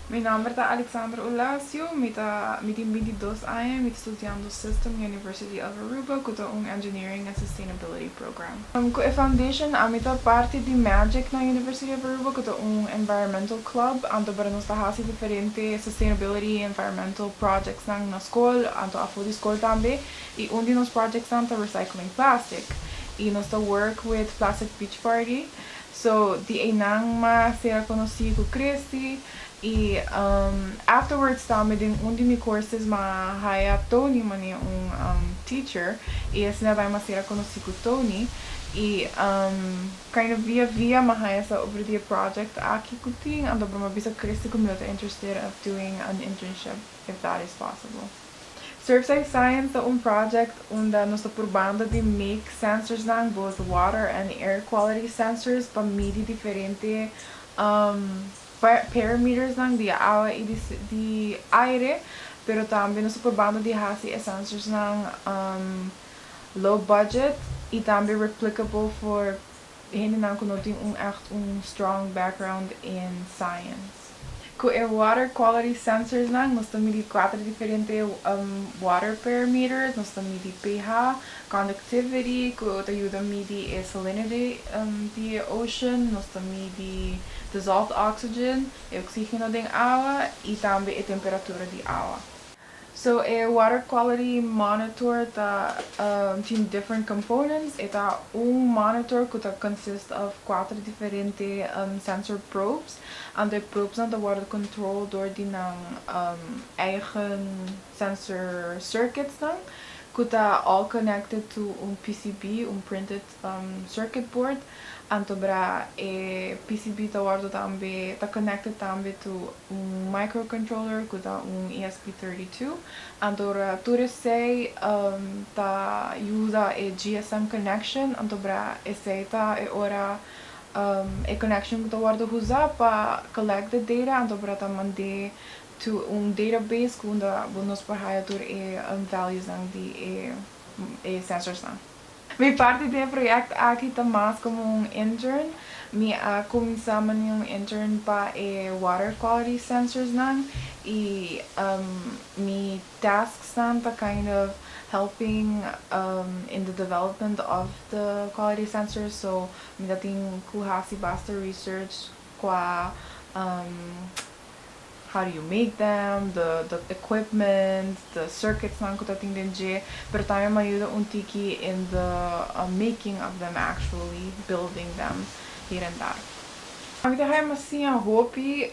Mijn naam is Alexandra Ulacio, met Midi 2 anos, met studiando SISSTEM University of Aruba, com Engineering and Sustainability Program. Com a foundation, a parte de Magic na University of Aruba, com environmental club, anto para nos tahasi diferente sustainability environmental projects na escola, anto a de escola também, e de nos projects anta recycling plastic. E nós work with Plastic Beach Party. So, di ay nang masira conocido Christy. E afterwards também din de courses haya Tony mani teacher e assim vai masira conocido Tony e kind of via mahaya sa over the project aqui kuting ando para mabisa Christy community interested of doing an internship if that is possible. Surfside Science é project onde nós estamos probando de make sensors ng both water and air quality sensors para medir diferente parameters ng di awa e di aire, pero também nós estamos probando de hasi sensors ng low budget e também replicable for hindi nang kunoting echt strong background in science. Com water quality sensors nós estamos medindo 4 diferentes water parameters, nós estamos medindo pH, conductivity, que ajuda a medir a salinity do ocean, nós estamos medindo dissolved oxygen, o oxígeno da água e também a temperatura da água. So a water quality monitor tem different components. Ita monitor que consists of 4 diferentes sensor probes. And the probes na worden controlled door die eigen sensor circuits dan. Kuta all connected to PCB, printed circuit board. Antobra e PCB wordt connected tambe to microcontroller kuta ESP32. Antobra ture sei ta usa a GSM connection. Antobra e seita e ora a connection kuta wordt usa pa collect the data. Antobra ta mande to database kunda nos parhaya tur e values ng di e sensors na. Mijn parte do proyecto aqui está mais como intern. Começamos intern para water quality sensors nang e my tasks nang ta kind of helping in the development of the quality sensors. So mi dating kuhasi basta research qua how do you make them, the equipment, the circuits nang kutating dinje, pero tayo mayuda tiki in the making of them, actually building them here and there. Ang tayo masiya hopi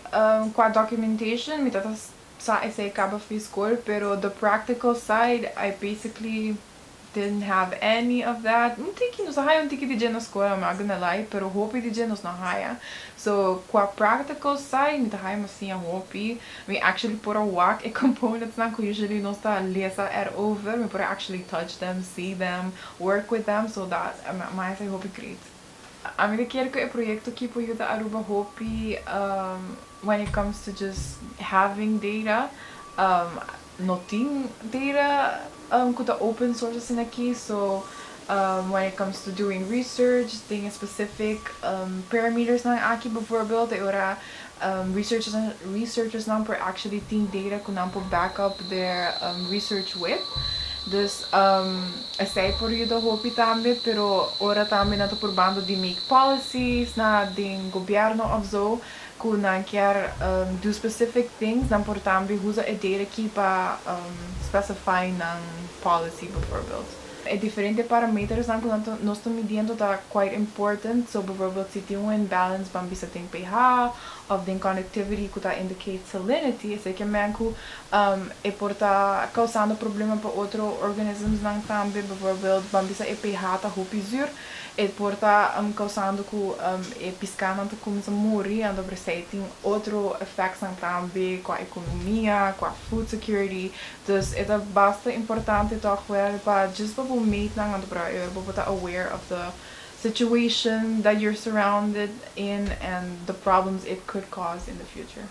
qua documentation, mitata sa essay kaba fi school, pero the practical side, I basically didn't have any of that. Nos haya tiki di na escola, I'm not gonna lie, pero hopi di nos na haya. So, qua practical side, mi tayo masiya hopi. We actually put a walk components na ko usually nos ta lesa over. We put actually touch them, see them, work with them, so that mais ay hopi great. A mim quero que o proyecto aqui po yuda Aruba hopi when it comes to just having data, noting data kuta open sources in aqui, so when it comes to doing research, thing specific parameters na aqui bijvoorbeeld, ora researchers não por actually team data kun não por backup their research with. Dus aside por yuda hopi também, pero ora também nato por bando de make policies na din governo of zo. Kung quer do specific things, dan por também usa a data aqui para specify ng policy before build. É diferente parameters na kung nós estamos medindo tá quite important. So before build se tem imbalance, bambisa tem pH, of the connectivity que tá indicate salinity, sei que manco é por tá causando problema para outro organismos nang também before build, bambisa e pH tá rupizur. E por tá causando que piscar não tá começa a morrer, ando tem outro effects também com a economia, com a food security. Dus é bastante importante tá para just para meet nang ando para eu para aware of the situation that you're surrounded in and the problems it could cause in the future.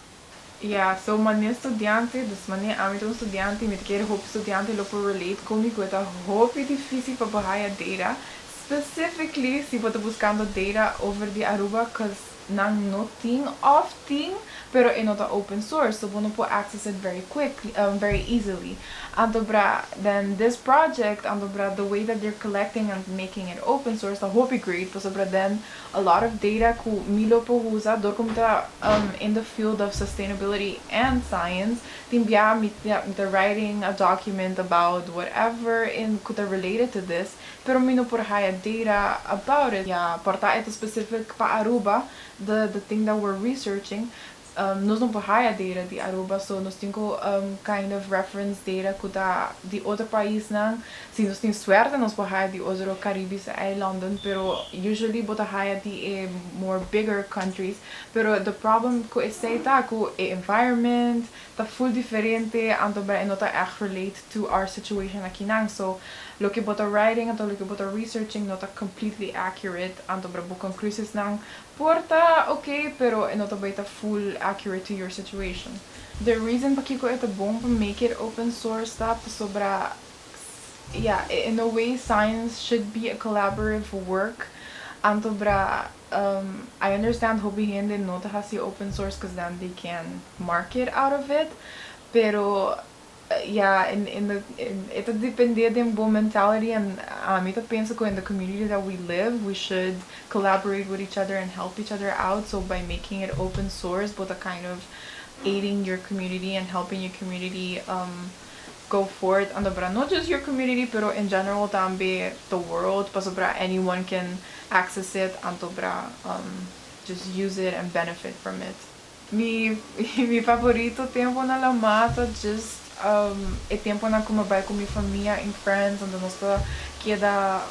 Yeah, so mane estudiante, dus mane amito estudiante, me quero hope estudiante lo por relate comigo, tá hope difícil para bahaya data. Specifically, se você buscando data over the Aruba, cause nang noting of thing pero inota open source, so bono po access it very quickly, very easily. Antobra, then this project, antobra, the way that they're collecting and making it open source, the hope great, pasobra then a lot of data ku milo po usa dokumenta in the field of sustainability and science. Timbia the writing a document about whatever in kuta related to this, pero mino por haya data about it. Yeah, porta ito specific pa Aruba, the thing that we're researching. Nós não porraia data di Aruba, so nós temos kind of reference data kuda di other paisnan. Si nós temos suerte, nós porraia di otro Caribe sa London, pero usually bota haya di more bigger countries. Pero the problem ko is ta ko environment ta full diferente, anto ba nota echt relate to our situation aqui nang. So lo que bota writing anto lo que bota researching nota completely accurate, anto ba bu conclusions nang porta okay, pero nota ba ita full accurate to your situation. The reason pa ko ito bom pa make it open source ta sobra, yeah, in a way science should be a collaborative work. Antobra, I understand hobby-handed nota has open source because then they can market out of it, pero yeah, ito depende din bo mentality, and ito penso ko in the community that we live, we should collaborate with each other and help each other out. So by making it open source, both a kind of aiding your community and helping your community go forth, andobra, not just your community, pero in general tambe the world, pasobra anyone can access it, andobra just use it and benefit from it. Mi favorito tempo na la mata just e tempo na kumabay ko mi família and friends, ando nós queda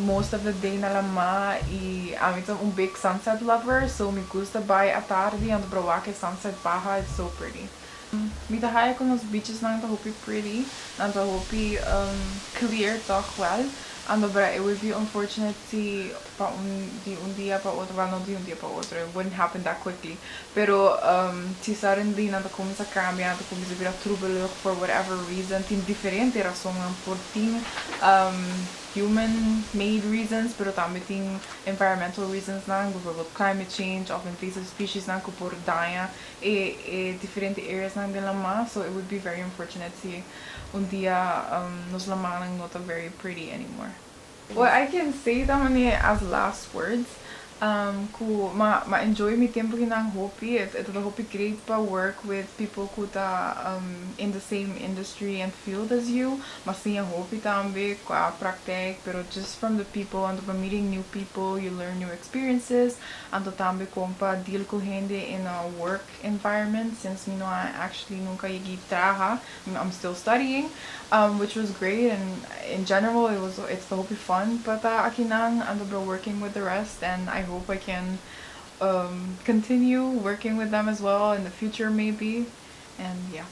most of the day na lama, e I'm a big sunset lover, so me gusta bay a tarde and brawake sunset baha, it's so pretty. Mi tahaya ko nos beaches nang tahopi pretty, nang tahopi clear toch well. Ando bra, it would be unfortunate si pa un dia pa otro, well, no di un dia pa otro, it wouldn't happen that quickly. Pero si suddenly nanta kumi sa cambia, nanta kumi sa bira trouble for whatever reason, tin diferente razón por tin human-made reasons, pero también tin environmental reasons nang, with climate change, of invasive species nang ko por daya different areas nang de lama, so it would be very unfortunate si un dia nos lama nang not very pretty anymore. What I can say tamani as last words, ku ma-enjoy mi tempo kinang hopi, ito the hopi great pa work with people ku ta in the same industry and field as you, masiya hopi tambe kwa praktek, pero just from the people, ando pa meeting new people, you learn new experiences, ando tambe kompa deal ko hindi in a work environment, since me no actually nunca yigi traha, I'm still studying, which was great, and in general it's the hopi fun, but akinang ando bro working with the rest, and I hope I can continue working with them as well in the future maybe, and yeah.